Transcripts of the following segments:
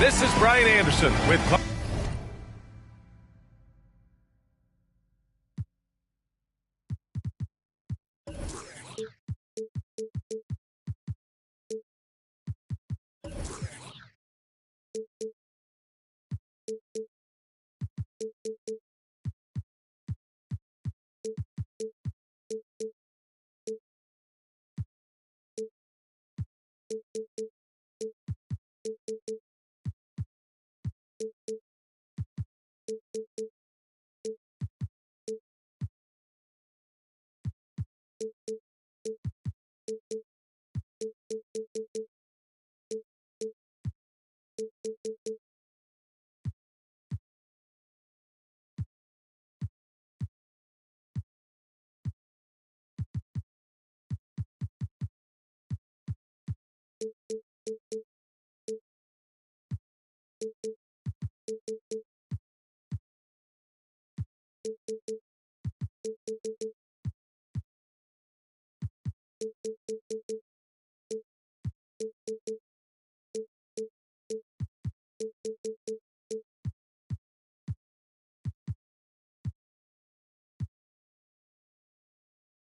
This is Brian Anderson with...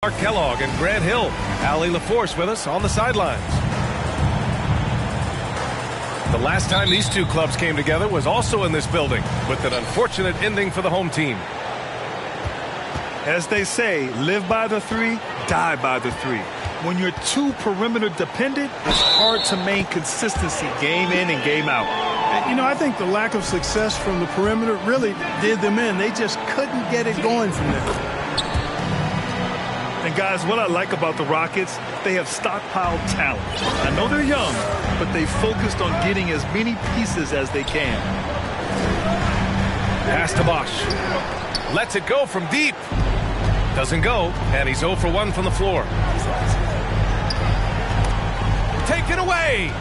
Mark Kellogg and Grant Hill. Allie LaForce with us on the sidelines. The last time these two clubs came together was also in this building, with an unfortunate ending for the home team. As they say, live by the three, die by the three. When you're too perimeter dependent, it's hard to maintain consistency game in and game out. You know, I think the lack of success from the perimeter really did them in. They just couldn't get it going from there. And guys, what I like about the Rockets, they have stockpiled talent. I know they're young, but they focused on getting as many pieces as they can. Pass to Bosch. Lets it go from deep. Doesn't go, and he's 0 for 1 from the floor. Taken away.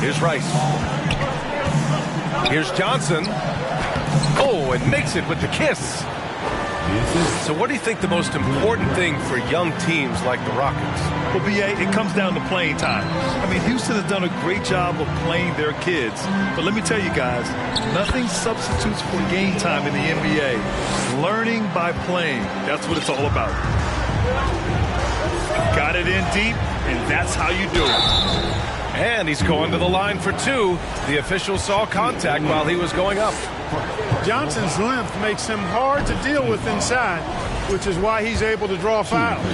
Here's Rice. Here's Johnson. Oh, and makes it with the kiss. So what do you think the most important thing for young teams like the Rockets? Well, B.A., it comes down to playing time. I mean, Houston has done a great job of playing their kids. But let me tell you guys, nothing substitutes for game time in the NBA. Learning by playing, that's what it's all about. Got it in deep, and that's how you do it. And he's going to the line for two. The official saw contact while he was going up. Johnson's length makes him hard to deal with inside, which is why he's able to draw fouls.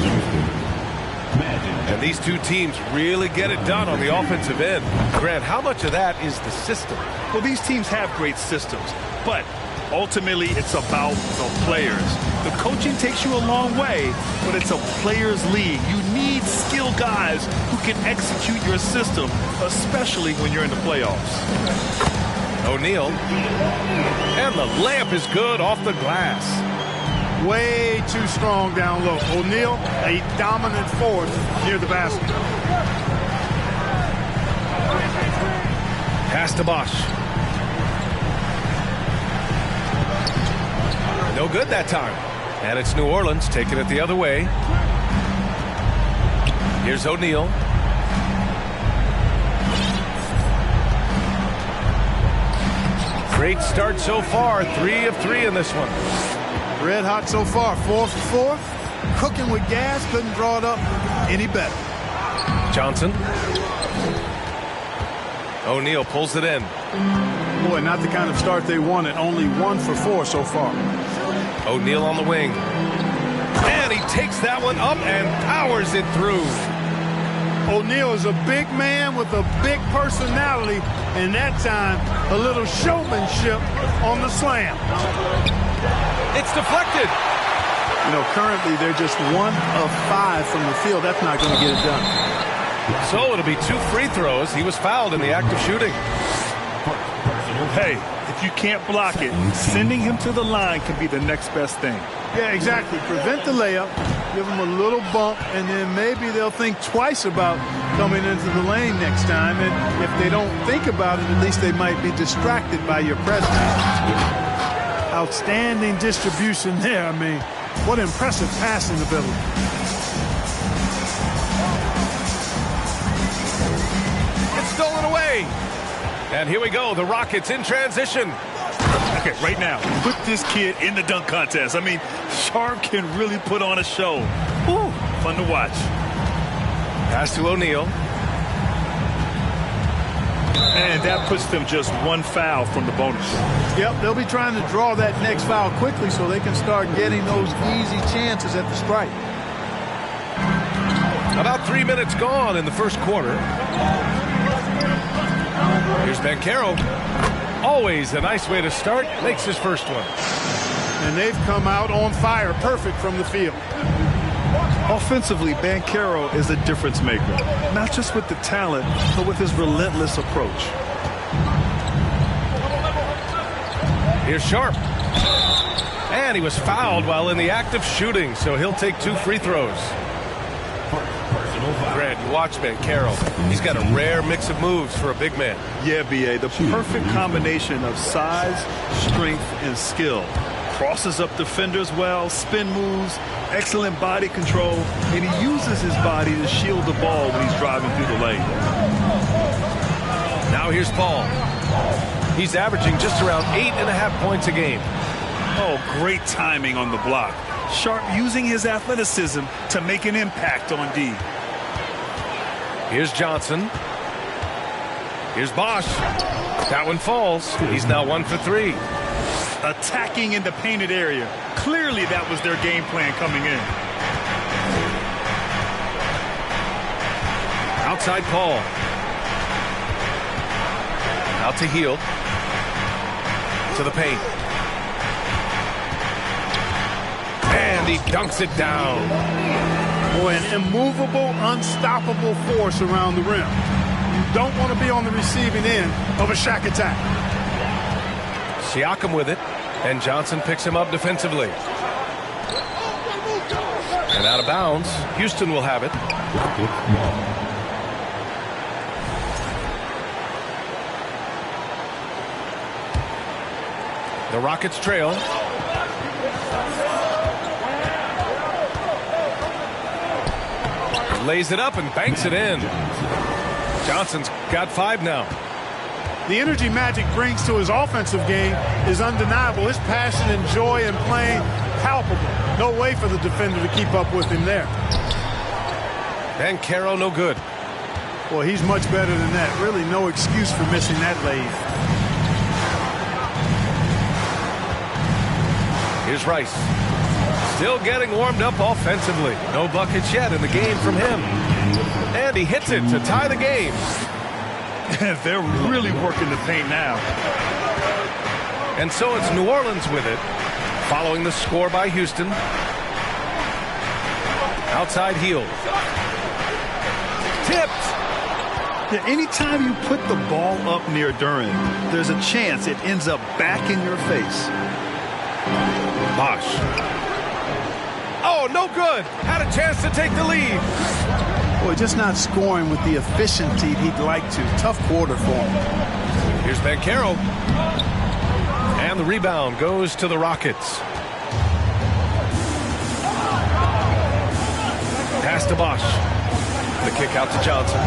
And these two teams really get it done on the offensive end. Grant, how much of that is the system? Well, these teams have great systems, but ultimately it's about the players. The coaching takes you a long way, but it's a players' league. You need skilled guys who can execute your system, especially when you're in the playoffs. O'Neal. And the layup is good off the glass. Way too strong down low. O'Neal, a dominant force near the basket. Pass to Bosch. No good that time. And it's New Orleans taking it the other way. Here's O'Neal. Great start so far. 3 of 3 in this one. Red hot so far. 4 for 4. Cooking with gas. Couldn't draw it up any better. Johnson. O'Neal pulls it in. Boy, not the kind of start they wanted. Only 1 for 4 so far. O'Neal on the wing. And he takes that one up and powers it through. O'Neal is a big man with a big personality, and that time a little showmanship on the slam. It's deflected. You know, currently they're just 1 of 5 from the field. That's not going to get it done. So it'll be 2 free throws. He was fouled in the act of shooting. Hey, if you can't block it, sending him to the line can be the next best thing. Yeah, exactly. Prevent the layup, give them a little bump, and then maybe they'll think twice about coming into the lane next time. And if they don't think about it, at least they might be distracted by your presence. Outstanding distribution there. I mean, what impressive passing ability. It's stolen away. And here we go. The Rockets in transition. Okay, right now, put this kid in the dunk contest. I mean, Sharp can really put on a show. Woo, fun to watch. Pass to O'Neal. And that puts them just 1 foul from the bonus. Yep, they'll be trying to draw that next foul quickly so they can start getting those easy chances at the stripe. About 3 minutes gone in the first quarter. Here's Banchero. Always a nice way to start. Makes his first one. And they've come out on fire. Perfect from the field. Offensively, Banchero is a difference maker. Not just with the talent, but with his relentless approach. Here's Sharp. And he was fouled while in the act of shooting, so he'll take 2 free throws. Grant, you watch Banchero. He's got a rare mix of moves for a big man. Yeah, B.A., the perfect combination of size, strength, and skill. Crosses up defenders well, spin moves, excellent body control, and he uses his body to shield the ball when he's driving through the lane. Now here's Paul. He's averaging just around 8.5 points a game. Oh, great timing on the block. Sharp using his athleticism to make an impact on D. Here's Johnson. Here's Bosch. That one falls. He's now 1 for 3. Attacking in the painted area. Clearly that was their game plan coming in. Outside Paul. Out to Hield. To the paint. And he dunks it down. Boy, an immovable, unstoppable force around the rim. You don't want to be on the receiving end of a Shaq attack. Siakam with it, and Johnson picks him up defensively. And out of bounds. Houston will have it. The Rockets trail. Lays it up and banks it in. Johnson's got 5 now. The energy Magic brings to his offensive game is undeniable. His passion and joy in playing, palpable. No way for the defender to keep up with him there. Banchero no good. Boy, he's much better than that. Really no excuse for missing that lane. Here's Rice. Still getting warmed up offensively. No buckets yet in the game from him. And he hits it to tie the game. They're really working the paint now. And so it's New Orleans with it, following the score by Houston. Outside Hield. Tipped. Yeah, anytime you put the ball up near Duran, there's a chance it ends up back in your face. Bosch. Oh, no good. Had a chance to take the lead. Boy, just not scoring with the efficiency he'd like to. Tough quarter for him. Here's Banchero. And the rebound goes to the Rockets. Pass to Bosch. The kick out to Johnson.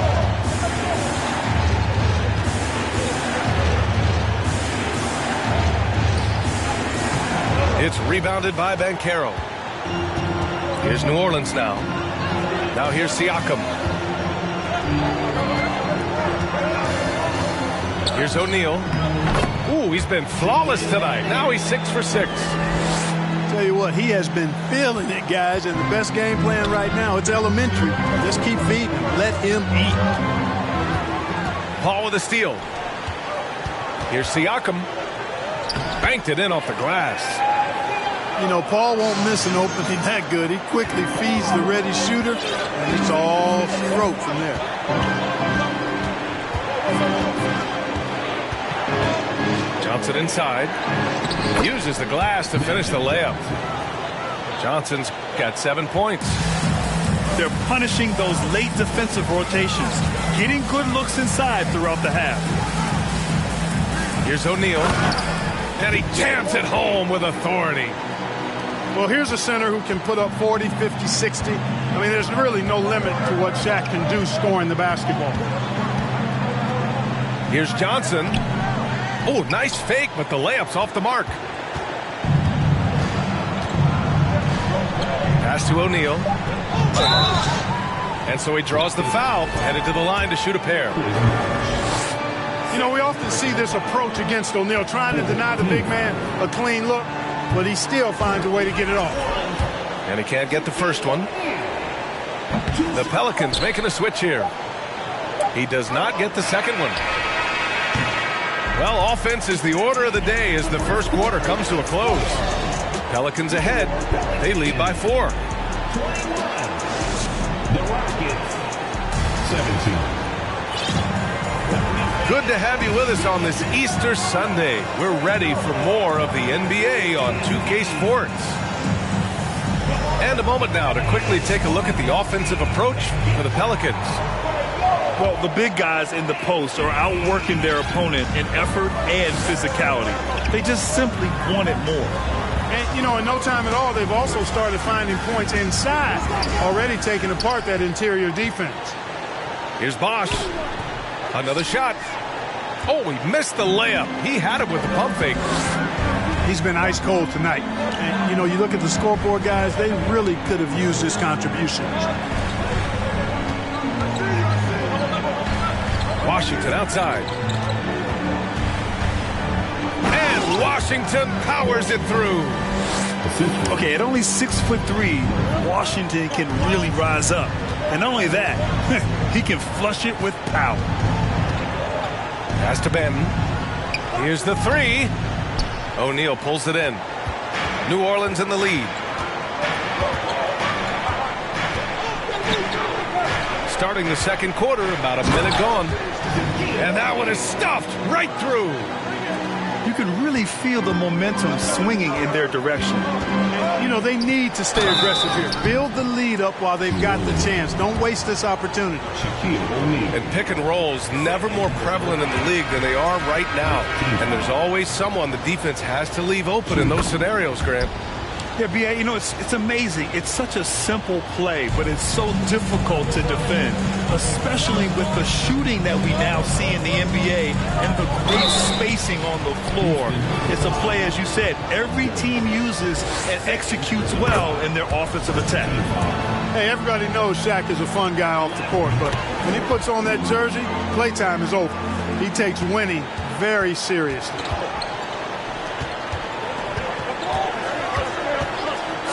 It's rebounded by Banchero. Here's New Orleans now. Now here's Siakam. Here's O'Neal. Ooh, he's been flawless tonight. Now he's 6 for 6. Tell you what, he has been feeling it, guys, and the best game plan right now, it's elementary. Just keep feeding him. Let him eat. Paul with a steal. Here's Siakam. Banked it in off the glass. You know, Paul won't miss an opening that good. He quickly feeds the ready shooter, and it's all stroke from there. Johnson inside. Uses the glass to finish the layup. Johnson's got 7 points. They're punishing those late defensive rotations, getting good looks inside throughout the half. Here's O'Neal. And he jams it home with authority. Well, here's a center who can put up 40, 50, 60. I mean, there's really no limit to what Shaq can do scoring the basketball. Here's Johnson. Oh, nice fake, but the layup's off the mark. Pass to O'Neal. And so he draws the foul, headed to the line to shoot a pair. You know, we often see this approach against O'Neal, trying to deny the big man a clean look, but he still finds a way to get it off. And he can't get the first one. The Pelicans making a switch here. He does not get the second one. Well, offense is the order of the day as the first quarter comes to a close. Pelicans ahead. They lead by 4. The Rockets, 17. Good to have you with us on this Easter Sunday. We're ready for more of the NBA on 2K Sports. And a moment now to quickly take a look at the offensive approach for the Pelicans. Well, the big guys in the post are outworking their opponent in effort and physicality. They just simply want it more. And, you know, in no time at all, they've also started finding points inside, already taking apart that interior defense. Here's Bosch. Another shot. Oh, he missed the layup. He had it with the pump fake. He's been ice cold tonight. And, you know, you look at the scoreboard, guys, they really could have used his contributions. Washington outside. And Washington powers it through. Okay, at only 6'3", Washington can really rise up. And not only that, he can flush it with power. Pass to Benton. Here's the 3. O'Neal pulls it in. New Orleans in the lead. Starting the second quarter, about a minute gone. And that one is stuffed right through. You can really feel the momentum swinging in their direction. You know, they need to stay aggressive here. Build the lead up while they've got the chance. Don't waste this opportunity. And pick and rolls never more prevalent in the league than they are right now. And there's always someone the defense has to leave open in those scenarios, Grant. Yeah, B.A., you know, it's amazing. It's such a simple play, but it's so difficult to defend, especially with the shooting that we now see in the NBA and the great spacing on the floor. It's a play, as you said, every team uses and executes well in their offensive attack. Hey, everybody knows Shaq is a fun guy off the court, but when he puts on that jersey, playtime is over. He takes winning very seriously.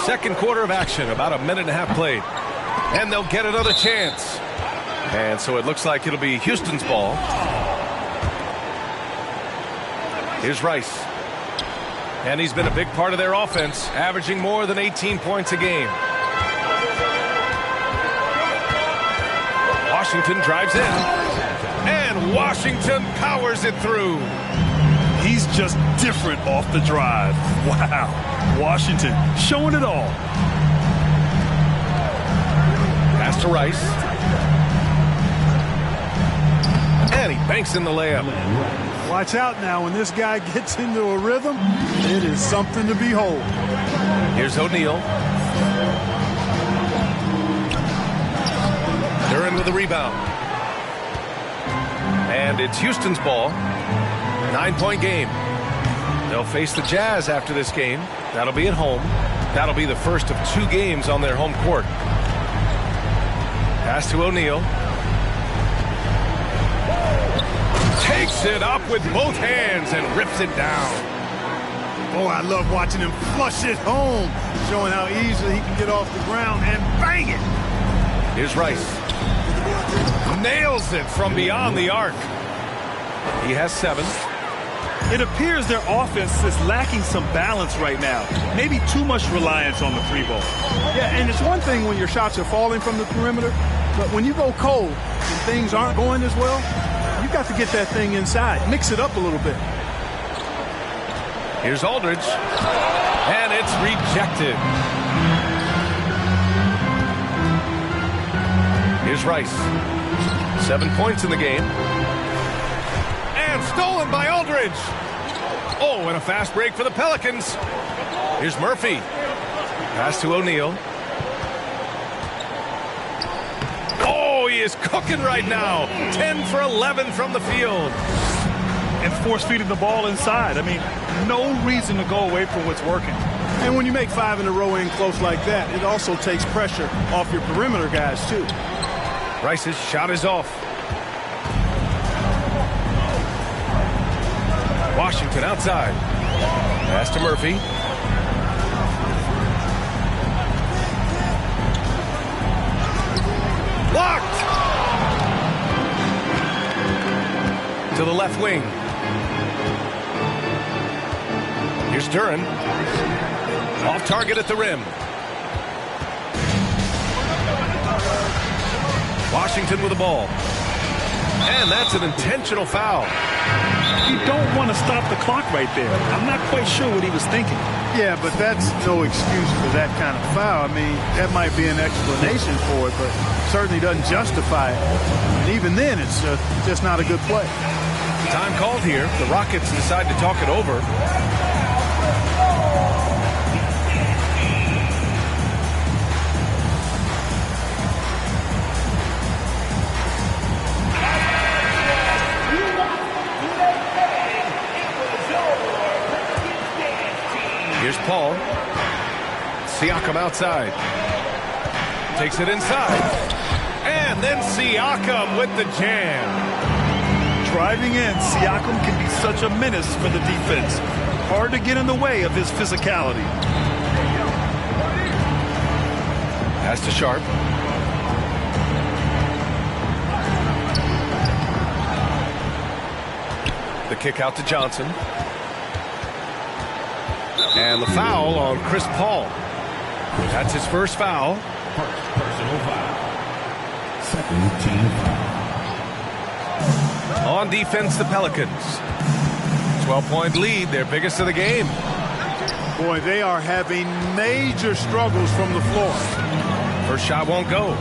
Second quarter of action, about a minute and a half played. And they'll get another chance. And so it looks like it'll be Houston's ball. Here's Rice. And he's been a big part of their offense, averaging more than 18 points a game. Washington drives in. And Washington powers it through. He's just different off the drive. Wow. Washington showing it all. Pass to Rice. And he banks in the layup. Watch out now. When this guy gets into a rhythm, it is something to behold. Here's O'Neal. Duran with the rebound. And it's Houston's ball. 9-point game. They'll face the Jazz after this game. That'll be at home. That'll be the first of 2 games on their home court. Pass to O'Neal. Takes it up with both hands and rips it down. Oh, I love watching him flush it home, showing how easily he can get off the ground and bang it. Here's Rice. Nails it from beyond the arc. He has 7. It appears their offense is lacking some balance right now. Maybe too much reliance on the 3-ball. Yeah, and it's one thing when your shots are falling from the perimeter, but when you go cold and things aren't going as well, you got to get that thing inside. Mix it up a little bit. Here's Aldridge. And it's rejected. Here's Rice. 7 points in the game. And stolen by Aldridge. Oh, and a fast break for the Pelicans. Here's Murphy. Pass to O'Neal. Oh, he is cooking right now. 10 for 11 from the field. And force-feeding the ball inside. I mean, no reason to go away from what's working. And when you make 5 in a row in close like that, it also takes pressure off your perimeter guys, too. Rice's shot is off. Washington outside. Pass to Murphy. Blocked! To the left wing. Here's Duran. Off target at the rim. Washington with the ball. And that's an intentional foul. You don't want to stop the clock right there. I'm not quite sure what he was thinking. Yeah, but that's no excuse for that kind of foul. I mean, that might be an explanation for it, but certainly doesn't justify it. And even then, it's just not a good play. Time called here. The Rockets decide to talk it over. Here's Paul. Siakam outside. Takes it inside. And then Siakam with the jam. Driving in, Siakam can be such a menace for the defense. Hard to get in the way of his physicality. Pass to Sharp. The kick out to Johnson. And the foul on Chris Paul. That's his first foul. Personal foul. Second team foul. On defense, the Pelicans. 12-point lead, their biggest of the game. Boy, they are having major struggles from the floor. First shot won't go.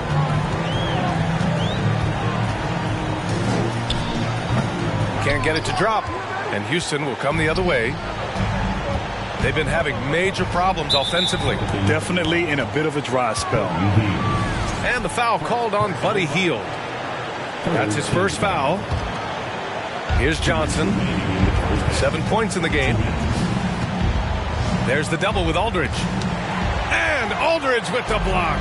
Can't get it to drop. And Houston will come the other way. They've been having major problems offensively. Definitely in a bit of a dry spell. And the foul called on Buddy Hield. That's his first foul. Here's Johnson. 7 points in the game. There's the double with Aldridge. And Aldridge with the block.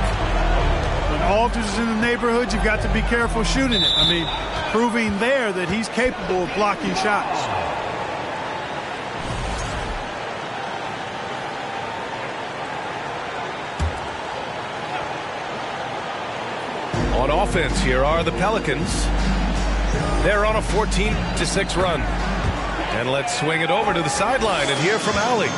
When Aldridge is in the neighborhood, you've got to be careful shooting it. I mean, proving there that he's capable of blocking shots. On offense, here are the Pelicans. They're on a 14-6 run. And let's swing it over to the sideline and hear from Allie.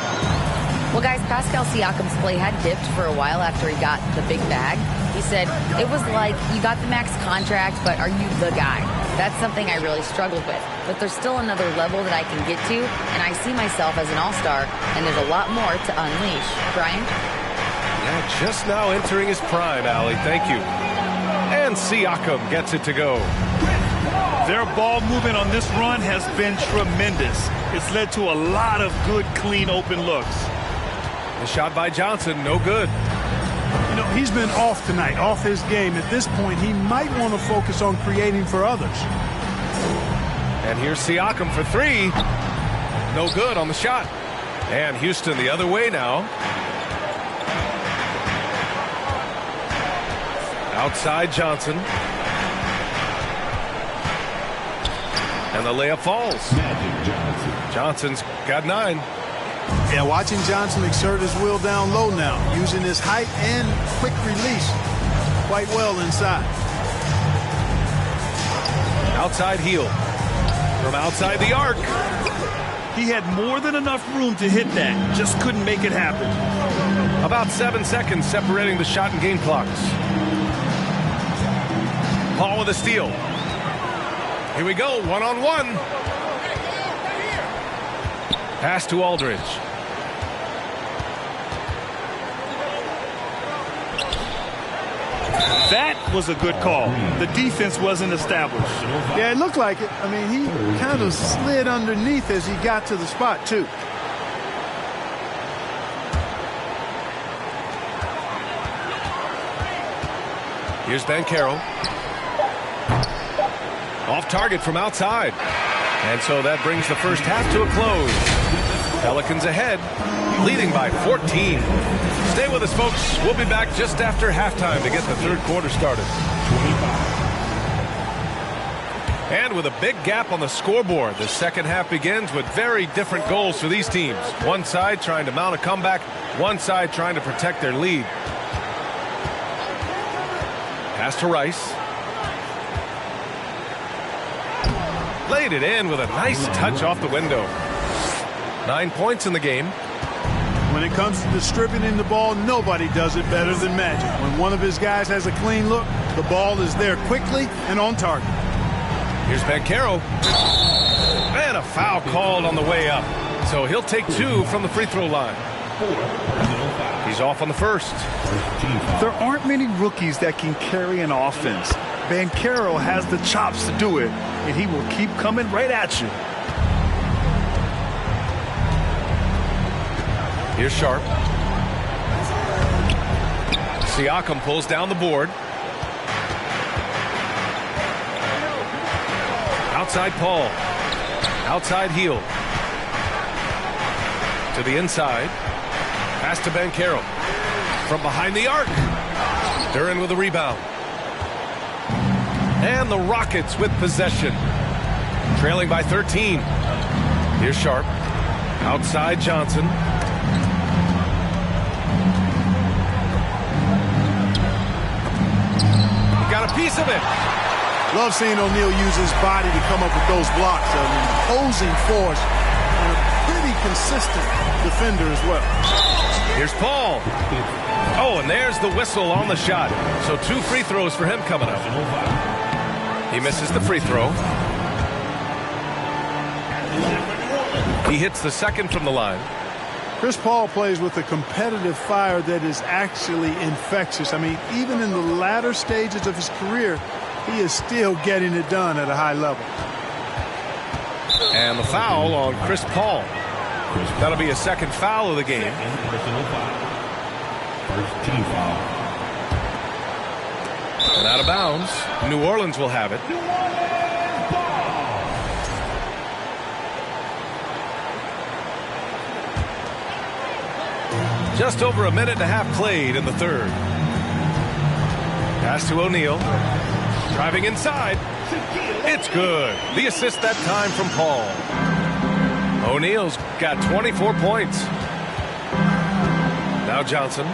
Well, guys, Pascal Siakam's play had dipped for a while after he got the big bag. He said, it was like, you got the max contract, but are you the guy? That's something I really struggled with. But there's still another level that I can get to, and I see myself as an all-star, and there's a lot more to unleash. Brian? Yeah, just now entering his prime, Allie. Thank you. And Siakam gets it to go. Their ball movement on this run has been tremendous. It's led to a lot of good, clean, open looks. The shot by Johnson, no good. You know, he's been off tonight, off his game. At this point, he might want to focus on creating for others. And here's Siakam for 3. No good on the shot. And Houston the other way now. Outside Johnson. And the layup falls. Johnson's got 9. Yeah, watching Johnson exert his will down low now, using his height and quick release quite well inside. Outside heel. From outside the arc. He had more than enough room to hit that. Just couldn't make it happen. About 7 seconds separating the shot and game clocks. Paul with a steal. Here we go, one-on-one. Pass to Aldridge. That was a good call. The defense wasn't established. Yeah, it looked like it. I mean, he kind of slid underneath as he got to the spot, too. Here's Banchero. Off target from outside. And so that brings the first half to a close. Pelicans ahead, leading by 14. Stay with us, folks. We'll be back just after halftime to get the third quarter started. And with a big gap on the scoreboard, the second half begins with very different goals for these teams. One side trying to mount a comeback, one side trying to protect their lead. Pass to Rice. Laid it in with a nice touch off the window. 9 points in the game. When it comes to distributing the ball, nobody does it better than Magic. When one of his guys has a clean look, the ball is there quickly and on target. Here's Banchero. And a foul called on the way up. So he'll take 2 from the free throw line. He's off on the first. There aren't many rookies that can carry an offense. Banchero has the chops to do it, and he will keep coming right at you. Here's Sharp. Siakam pulls down the board. Outside Paul. Outside heel. To the inside. Pass to Banchero. From behind the arc. Duran with a rebound. And the Rockets with possession. Trailing by 13. Here's Sharp. Outside Johnson. He got a piece of it. Love seeing O'Neal use his body to come up with those blocks. An imposing force and a pretty consistent defender as well. Here's Paul. Oh, and there's the whistle on the shot. So 2 free throws for him coming up. He misses the free throw. He hits the second from the line. Chris Paul plays with a competitive fire that is actually infectious. I mean, even in the latter stages of his career, he is still getting it done at a high level. And the foul on Chris Paul. That'll be a second foul of the game. First team foul. And out of bounds. New Orleans will have it. Just over a minute and a half played in the third. Pass to O'Neal. Driving inside. It's good. The assist that time from Paul. O'Neal's got 24 points. Now Johnson.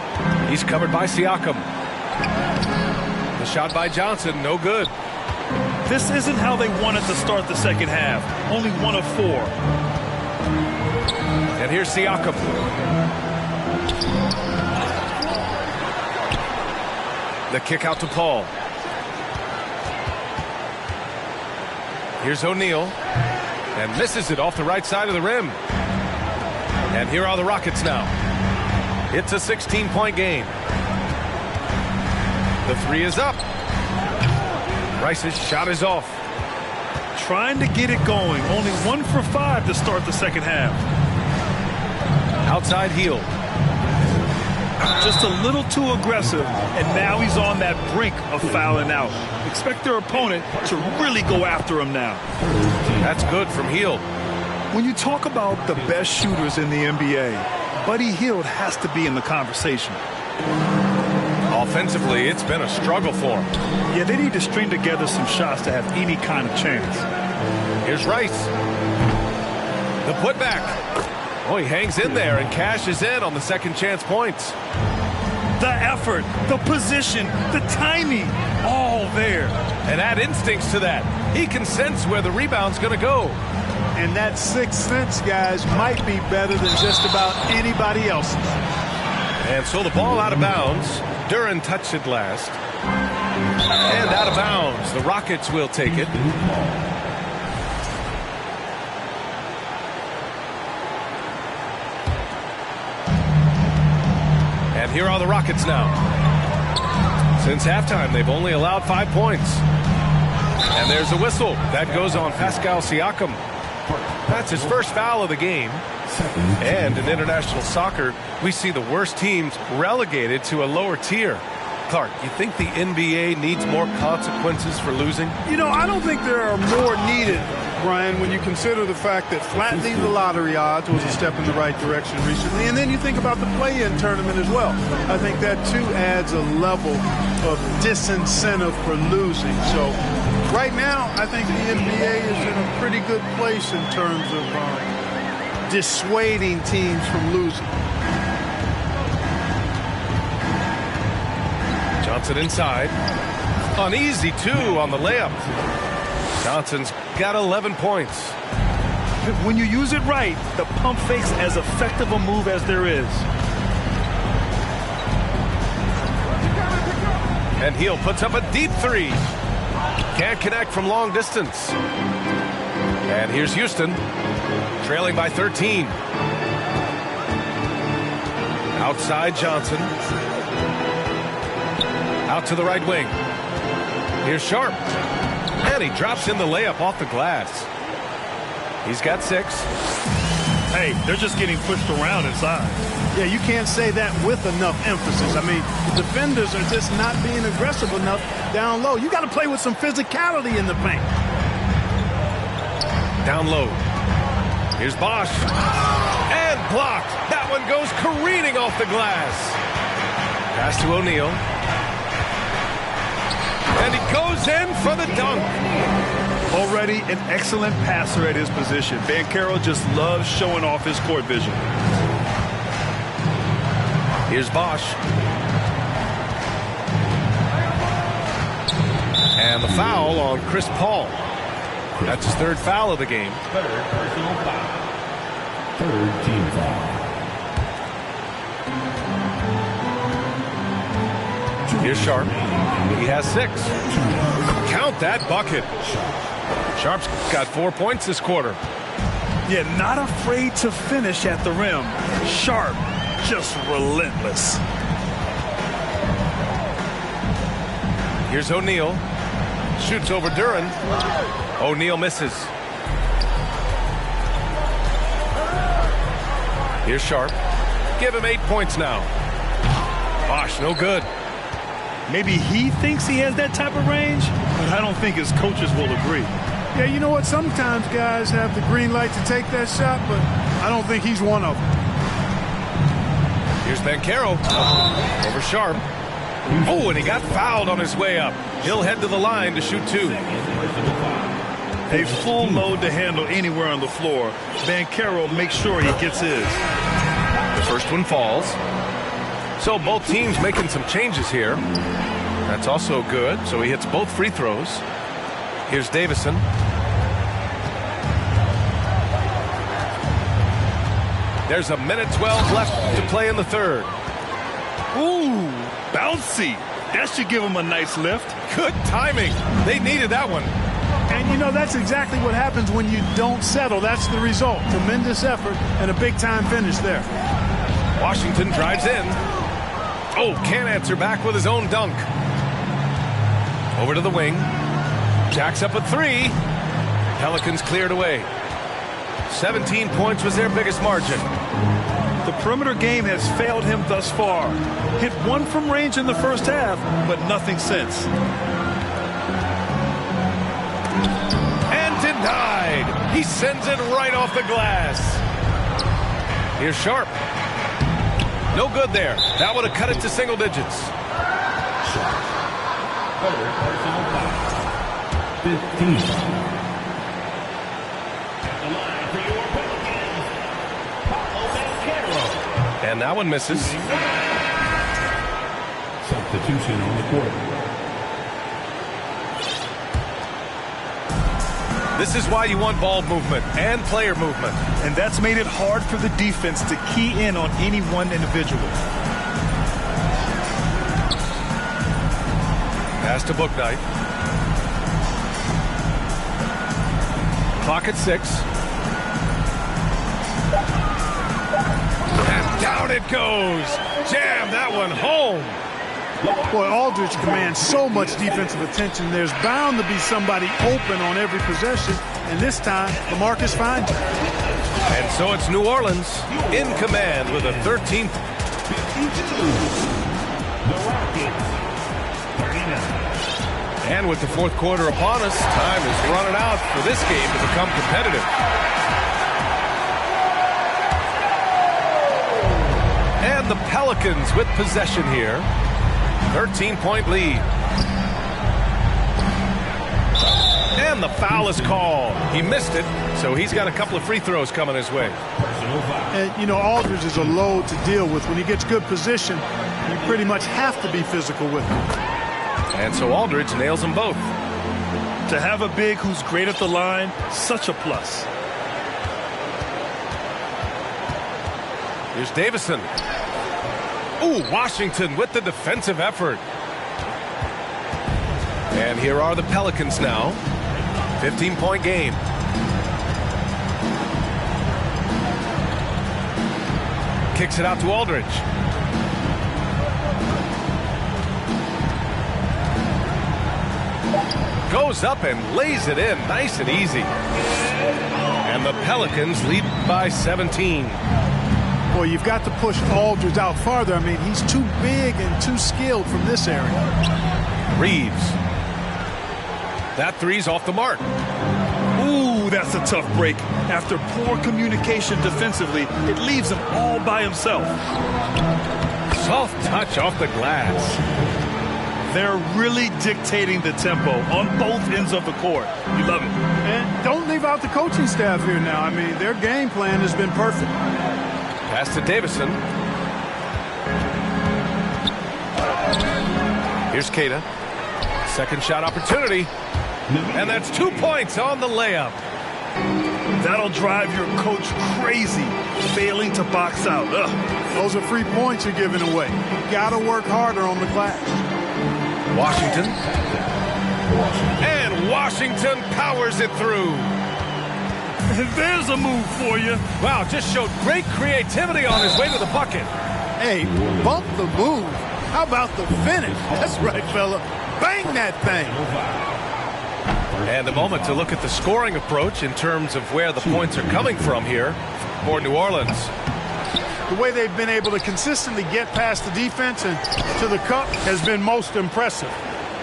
He's covered by Siakam. The shot by Johnson, no good. This isn't how they wanted to start the second half. Only 1 of 4. And here's Siakam. The kick out to Paul. Here's O'Neal. And misses it off the right side of the rim. And here are the Rockets now. It's a 16-point game. The 3 is up. Rice's shot is off. Trying to get it going. Only 1 for 5 to start the second half. Outside heel. Just a little too aggressive, and now he's on that brink of fouling out. Expect their opponent to really go after him now. That's good from Hield. When you talk about the best shooters in the NBA, Buddy Hield has to be in the conversation. Off offensively, it's been a struggle for him. Yeah, they need to string together some shots to have any kind of chance. Here's Rice. The putback. Oh, he hangs in there and cashes in on the second chance points. The effort, the position, the timing, all there. And add instincts to that. He can sense where the rebound's going to go. And that sixth sense, guys, might be better than just about anybody else's. And so the ball out of bounds. Duran touched it last. And out of bounds. The Rockets will take it. And here are the Rockets now. Since halftime, they've only allowed 5 points. And there's a whistle. That goes on Pascal Siakam. That's his first foul of the game. And in international soccer, we see the worst teams relegated to a lower tier. Clark, you think the NBA needs more consequences for losing? You know, I don't think there are more needed, Brian, when you consider the fact that flattening the lottery odds was a step in the right direction recently. And then you think about the play-in tournament as well. I think that, too, adds a level of disincentive for losing. So right now, I think the NBA is in a pretty good place in terms of dissuading teams from losing. Johnson inside. Uneasy, too, on the layup. Johnson's got 11 points. When you use it right, the pump fake's as effective a move as there is. And Hill puts up a deep three. Can't connect from long distance. And here's Houston, trailing by 13. Outside Johnson. Out to the right wing. Here's Sharp. And he drops in the layup off the glass. He's got 6. Hey, they're just getting pushed around inside. Yeah, you can't say that with enough emphasis. I mean, the defenders are just not being aggressive enough down low. You got to play with some physicality in the paint. Down low. Here's Bosch. And blocked. That one goes careening off the glass. Pass to O'Neal. And he goes in for the dunk. Already an excellent passer at his position. Banchero just loves showing off his court vision. Here's Bosch. And the foul on Chris Paul. That's his 3rd foul of the game. Third personal foul. 3rd team foul. Here's Sharp. He has 6. Count that bucket. Sharp's got 4 points this quarter. Yeah, not afraid to finish at the rim. Sharp, just relentless. Here's O'Neal. Shoots over Duran. O'Neal misses. Here's Sharp. Give him 8 points now. Bosch, no good. Maybe he thinks he has that type of range, but I don't think his coaches will agree. Yeah, you know what? Sometimes guys have the green light to take that shot, but I don't think he's one of them. Here's Banchero. Over Sharp. Oh, and he got fouled on his way up. He'll head to the line to shoot 2. A full load to handle anywhere on the floor. Banchero makes sure he gets his. The first one falls. So both teams making some changes here. That's also good. So he hits both free throws. Here's Davison. There's a minute 12 left to play in the 3rd. Ooh, bouncy. That should give him a nice lift. Good timing. They needed that one. And, you know, that's exactly what happens when you don't settle. That's the result. Tremendous effort and a big-time finish there. Washington drives in. Oh, can't answer back with his own dunk. Over to the wing. Jacks up a 3. Pelicans cleared away. 17 points was their biggest margin. The perimeter game has failed him thus far. Hit 1 from range in the first half, but nothing since. And denied. He sends it right off the glass. Here's Sharp. No good there. That would have cut it to single digits. Third personal foul. 15. At the line for your Pelicans, And that one misses. substitution on the court. This is why you want ball movement and player movement. And that's made it hard for the defense to key in on any one individual. Pass to Bouknight. Clock at 6. And down it goes. Jam that one home. Boy, Aldridge commands so much defensive attention. There's bound to be somebody open on every possession. And this time, LaMarcus finds it. And so it's New Orleans in command with a 13th. 52. The Rockets. 39. And with the fourth quarter upon us, time is running out for this game to become competitive. And the Pelicans with possession here. 13-point lead. And the foul is called. He missed it, so he's got a couple of free throws coming his way. And, you know, Aldridge is a load to deal with. When he gets good position, you pretty much have to be physical with him. And so Aldridge nails them both. To have a big who's great at the line, such a plus. Here's Davison. Ooh, Washington with the defensive effort. And here are the Pelicans now. 15-point game. Kicks it out to Aldridge. Goes up and lays it in nice and easy. And the Pelicans lead by 17. Boy, you've got to push Aldridge out farther. I mean, he's too big and too skilled from this area. Reeves. That three's off the mark. Ooh, that's a tough break. After poor communication defensively, it leaves him all by himself. Soft touch off the glass. They're really dictating the tempo on both ends of the court. You love it. And don't leave out the coaching staff here now. I mean, their game plan has been perfect. Pass to Davison. Here's Keita. Second shot opportunity. And that's 2 points on the layup. That'll drive your coach crazy, failing to box out. Ugh. Those are free points you're giving away. You got to work harder on the glass. Washington. And Washington powers it through. There's a move for you. Wow, just showed great creativity on his way to the bucket. Hey, bump the move. How about the finish? That's right, fella. Bang that thing. And a moment to look at the scoring approach in terms of where the points are coming from here for New Orleans. The way they've been able to consistently get past the defense and to the cup has been most impressive.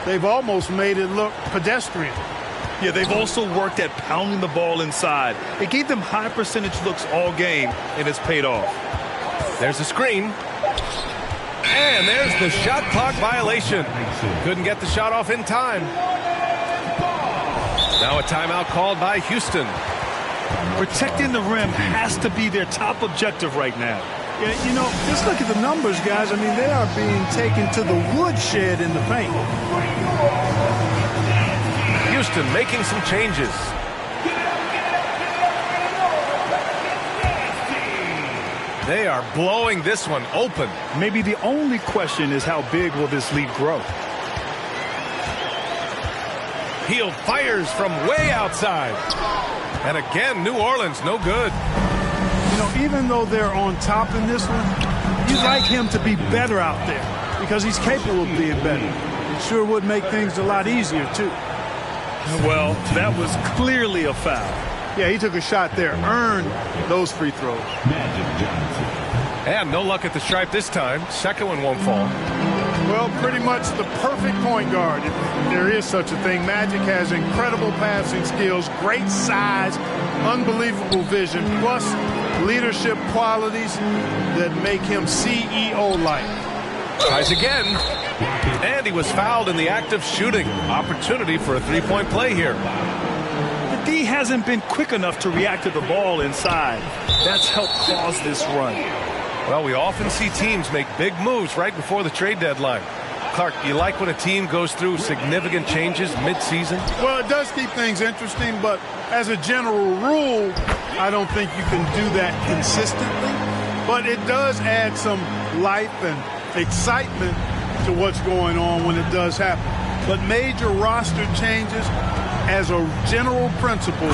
They've almost made it look pedestrian. Yeah, they've also worked at pounding the ball inside. It gave them high percentage looks all game, and it's paid off. There's a screen. And there's the shot clock violation. Couldn't get the shot off in time. Now a timeout called by Houston. Protecting the rim has to be their top objective right now. Yeah, you know, just look at the numbers, guys. I mean, they are being taken to the woodshed in the paint. Houston making some changes. They are blowing this one open. Maybe the only question is how big will this lead grow? Hield fires from way outside. And again, New Orleans, no good. You know, even though they're on top in this one, you'd like him to be better out there because he's capable of being better. It sure would make things a lot easier, too. Well, that was clearly a foul. Yeah, he took a shot there, earned those free throws. And no luck at the stripe this time. Second one won't fall. Well, pretty much the perfect point guard, if there is such a thing. Magic has incredible passing skills, great size, unbelievable vision, plus leadership qualities that make him CEO-like. Tries again. And he was fouled in the act of shooting. Opportunity for a three-point play here. The D hasn't been quick enough to react to the ball inside. That's helped cause this run. Well, we often see teams make big moves right before the trade deadline. Clark, you like when a team goes through significant changes mid-season? Well, it does keep things interesting, but as a general rule, I don't think you can do that consistently. But it does add some life and excitement to what's going on when it does happen. But major roster changes, as a general principle,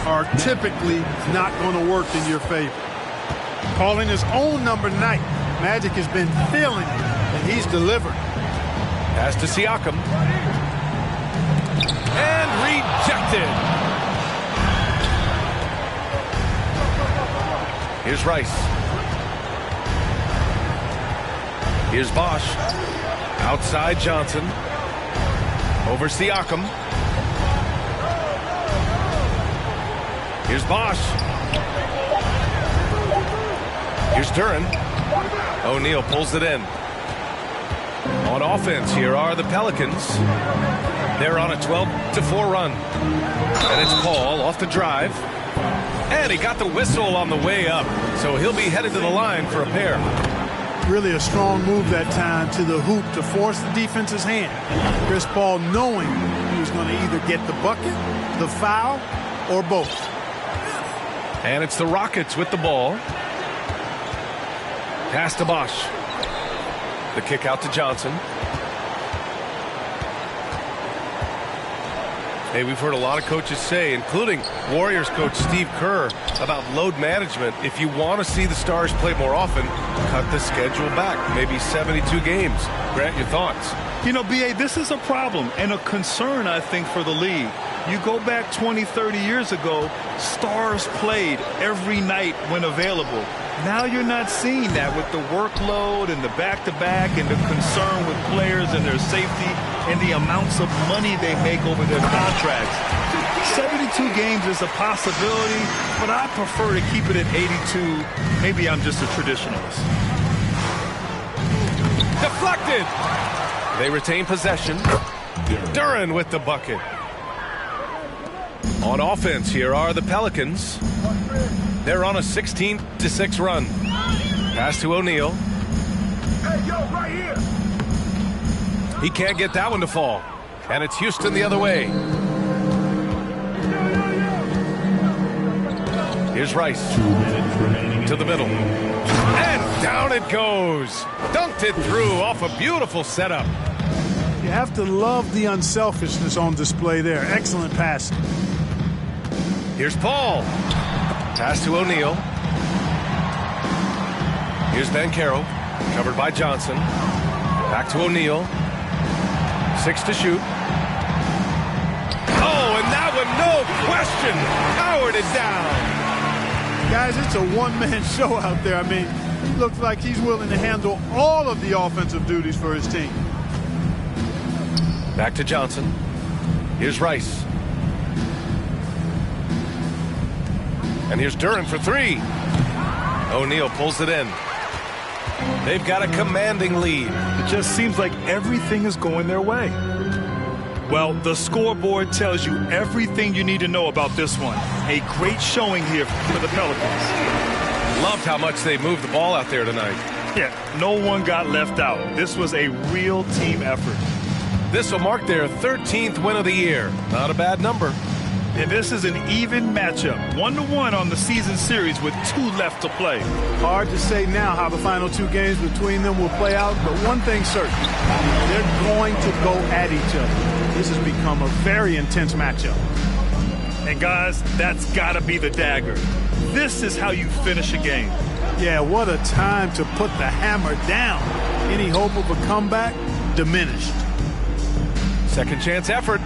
are typically not going to work in your favor. Calling his own number 9, Magic has been feeling it, and he's delivered. Pass to Siakam. And rejected. Here's Rice. Here's Bosch. Outside Johnson. Over Siakam. Here's Bosch. Here's Duren. O'Neal pulls it in. On offense, here are the Pelicans. They're on a 12-4 run. And it's Paul off the drive. And he got the whistle on the way up. So he'll be headed to the line for a pair. Really a strong move that time to the hoop to force the defense's hand. Chris Paul knowing he was going to either get the bucket, the foul, or both. And it's the Rockets with the ball. Pass to Bosch. The kick out to Johnson. Hey, we've heard a lot of coaches say, including Warriors coach Steve Kerr, about load management. If you want to see the Stars play more often, cut the schedule back. Maybe 72 games. Grant, your thoughts? You know, B.A., this is a problem and a concern, I think, for the league. You go back 20, 30 years ago, Stars played every night when available. Now you're not seeing that with the workload and the back-to-back and the concern with players and their safety and the amounts of money they make over their contracts. 72 games is a possibility, but I prefer to keep it at 82. Maybe I'm just a traditionalist. Deflected. They retain possession. Duren with the bucket. On offense, here are the Pelicans. They're on a 16-6 run. Pass to O'Neal. Hey, yo, right here. He can't get that one to fall. And it's Houston the other way. Here's Rice. 2 minutes remaining to the middle. And down it goes. Dunked it through off a beautiful setup. You have to love the unselfishness on display there. Excellent pass. Here's Paul. Pass to O'Neal. Here's Banchero. Covered by Johnson. Back to O'Neal. 6 to shoot. Oh, and that one, no question, powered it down. Guys, it's a one-man show out there. I mean, he looks like he's willing to handle all of the offensive duties for his team. Back to Johnson. Here's Rice. And here's Duren for 3. O'Neal pulls it in. They've got a commanding lead. It just seems like everything is going their way. Well, the scoreboard tells you everything you need to know about this one. A great showing here for the Pelicans. Loved how much they moved the ball out there tonight. Yeah, no one got left out. This was a real team effort. This will mark their 13th win of the year. Not a bad number. And this is an even matchup, 1-1 on the season series with 2 left to play. Hard to say now how the final 2 games between them will play out, but one thing's certain. They're going to go at each other. This has become a very intense matchup. And guys, that's got to be the dagger. This is how you finish a game. Yeah, what a time to put the hammer down. Any hope of a comeback diminished. Second chance effort.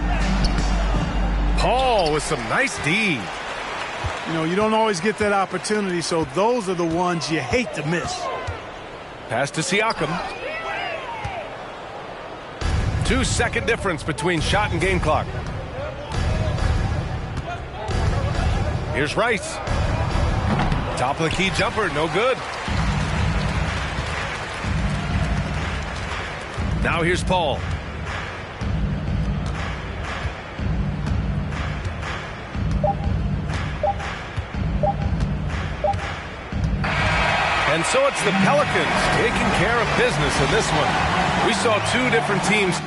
Paul with some nice D. You know, you don't always get that opportunity, so those are the ones you hate to miss. Pass to Siakam. 2-second difference between shot and game clock. Here's Rice. Top of the key jumper, no good. Now here's Paul. And so it's the Pelicans taking care of business in this one. We saw two different teams